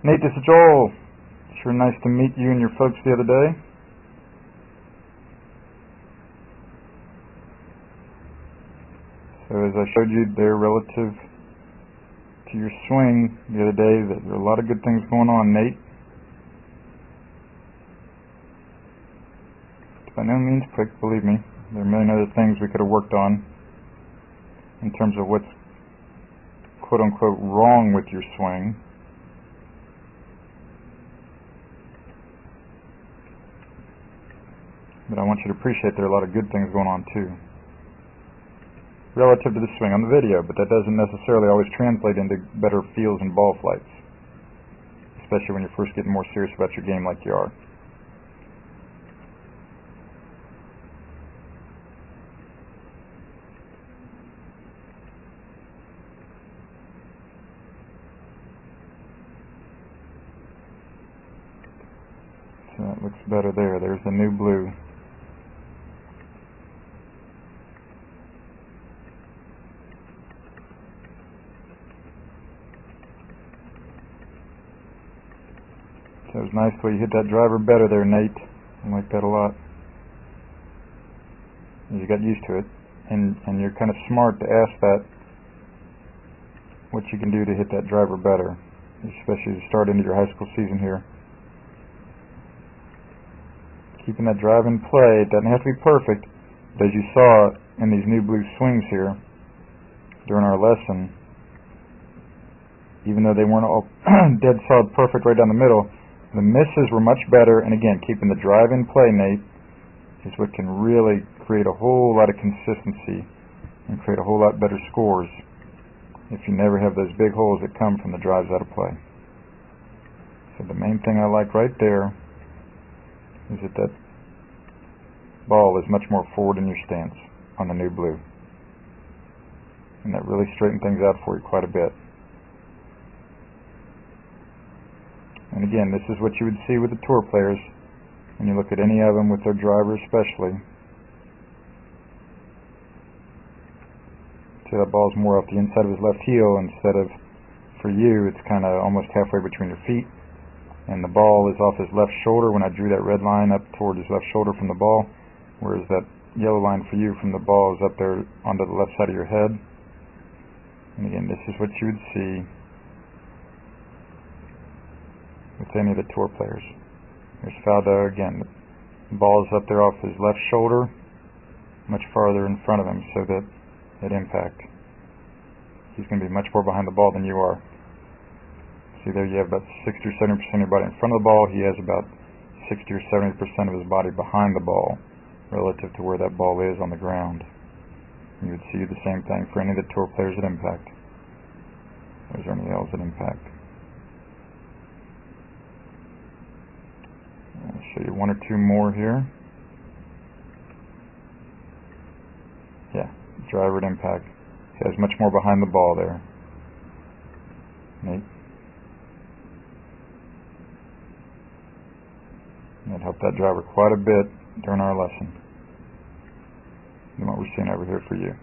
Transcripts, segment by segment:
Nate, this is Joel. Sure nice to meet you and your folks the other day. So as I showed you there relative to your swing the other day, there are a lot of good things going on, Nate. By no means quick, believe me. There are a million other things we could have worked on in terms of what's quote-unquote wrong with your swing. But I want you to appreciate there are a lot of good things going on too, relative to the swing on the video, but that doesn't necessarily always translate into better feels and ball flights, especially when you're first getting more serious about your game like you are. So that looks better there. There's the new blue. So it was nice the way you hit that driver better there, Nate. I like that a lot. You got used to it, and you're kind of smart to ask that, what you can do to hit that driver better, especially as you start into your high school season here. Keeping that drive in play, it doesn't have to be perfect, but as you saw in these new blue swings here during our lesson, even though they weren't all dead solid perfect right down the middle, the misses were much better, and again, keeping the drive in play, Nate, is what can really create a whole lot of consistency and create a whole lot better scores if you never have those big holes that come from the drives out of play. So the main thing I like right there is that ball is much more forward in your stance on the new blue. And that really straightened things out for you quite a bit. And again, this is what you would see with the tour players when you look at any of them with their driver especially. See, that ball's more off the inside of his left heel instead of, for you, it's kind of almost halfway between your feet. And the ball is off his left shoulder when I drew that red line up toward his left shoulder from the ball, whereas that yellow line for you from the ball is up there onto the left side of your head. And again, this is what you would see with any of the tour players. There's Faldo again. The ball is up there off his left shoulder, much farther in front of him, so that at impact he's going to be much more behind the ball than you are. See there, you have about 60 or 70% of your body in front of the ball. He has about 60 or 70% of his body behind the ball relative to where that ball is on the ground. And you would see the same thing for any of the tour players at impact. There's any L's at impact. I'll show you one or two more here. Yeah, driver at impact. He has much more behind the ball there. Neat. That helped that driver quite a bit during our lesson than what we're seeing over here for you.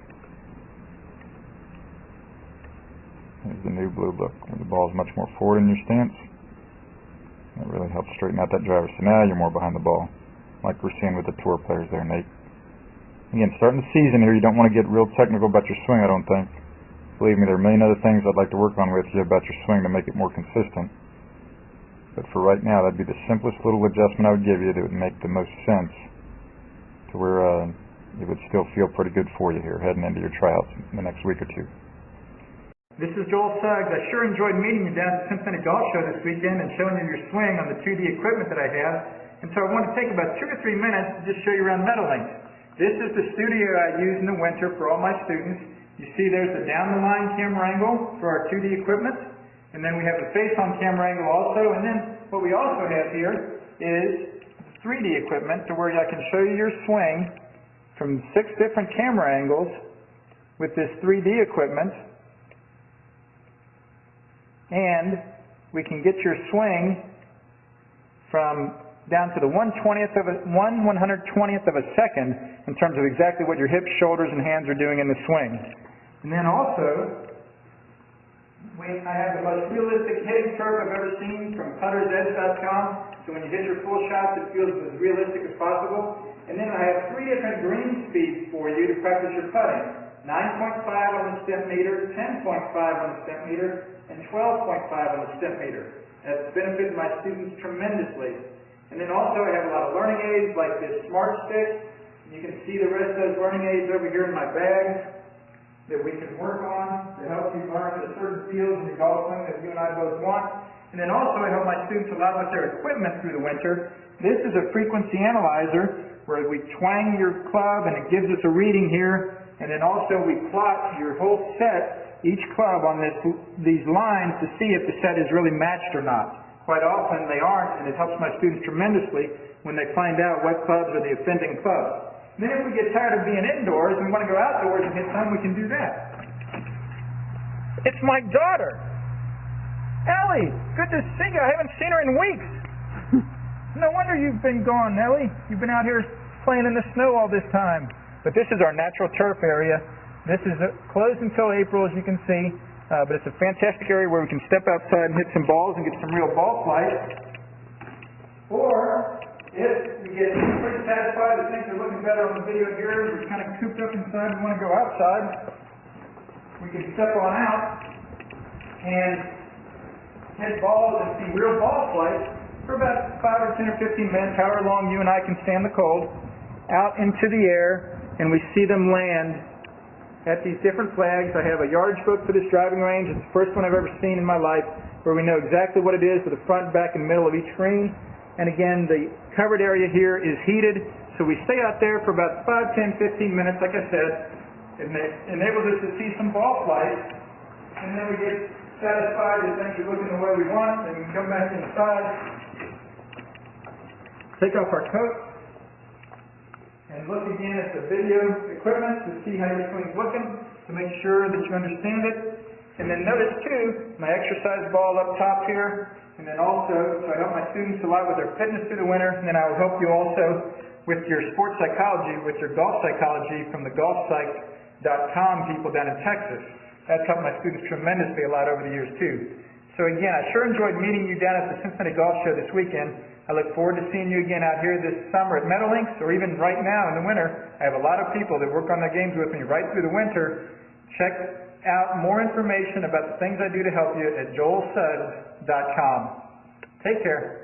There's the new blue look, where the ball is much more forward in your stance. That really helps straighten out that driver. So now you're more behind the ball, like we're seeing with the tour players there, Nate. Again, starting the season here, you don't want to get real technical about your swing, I don't think. Believe me, there are a million other things I'd like to work on with you about your swing to make it more consistent. But for right now, that'd be the simplest little adjustment I would give you that would make the most sense to where it would still feel pretty good for you here heading into your tryouts in the next week or two. This is Joel Suggs. I sure enjoyed meeting you down at the Cincinnati Golf Show this weekend and showing you your swing on the 2D equipment that I have. And so I wanted to take about 2 to 3 minutes to just show you around Meadowlink. This is the studio I use in the winter for all my students. You see there's the down-the-line camera angle for our 2D equipment. And then we have the face-on camera angle also. And then what we also have here is 3D equipment to where I can show you your swing from 6 different camera angles with this 3D equipment. And we can get your swing from down to the 1/120th of a second in terms of exactly what your hips, shoulders, and hands are doing in the swing. And then also, I have the most realistic hitting turf I've ever seen from puttersedge.com. So when you hit your full shots, it feels as realistic as possible. And then I have 3 different green speeds for you to practice your putting. 9.5 on the step meter, 10.5 on the step meter, and 12.5 on the step meter. That's benefited my students tremendously. And then also I have a lot of learning aids like this Smart Stick. You can see the rest of those learning aids over here in my bag that we can work on to help you learn the certain fields in the golf swing that you and I both want. And then also I help my students a lot with their equipment through the winter. This is a frequency analyzer where we twang your club and it gives us a reading here. And then also we plot your whole set, each club on these lines to see if the set is really matched or not. Quite often they aren't, and it helps my students tremendously when they find out what clubs are the offending clubs. And then if we get tired of being indoors and we want to go outdoors and hit some, we can do that. It's my daughter. Ellie, good to see you. I haven't seen her in weeks. No wonder you've been gone, Ellie. You've been out here playing in the snow all this time. But this is our natural turf area. This is closed until April, as you can see. But it's a fantastic area where we can step outside and hit some balls and get some real ball flight. Or, if we get pretty satisfied that things are looking better on the video here, we're kind of cooped up inside and want to go outside, we can step on out and hit balls and see real ball flight for about 5 or 10 or 15 minutes, however long you and I can stand the cold, out into the air, and we see them land at these different flags. I have a yardage book for this driving range. It's the first one I've ever seen in my life where we know exactly what it is with the front, back, and middle of each green. And again, the covered area here is heated, so we stay out there for about 5, 10, 15 minutes, like I said. It enables us to see some ball flight, and then we get satisfied that things are looking the way we want, and we can come back inside, take off our coat, and look again at the video equipment to see how your swing's looking, to make sure that you understand it. And then notice too, my exercise ball up top here, and then also, so I help my students a lot with their fitness through the winter, and then I will help you also with your sports psychology, with your golf psychology from the golfpsych.com people down in Texas. That's helped my students tremendously a lot over the years too. So again, I sure enjoyed meeting you down at the Cincinnati Golf Show this weekend. I look forward to seeing you again out here this summer at Meadowlinks, or even right now in the winter. I have a lot of people that work on their games with me right through the winter. Check out more information about the things I do to help you at joelsuggs.com. Take care.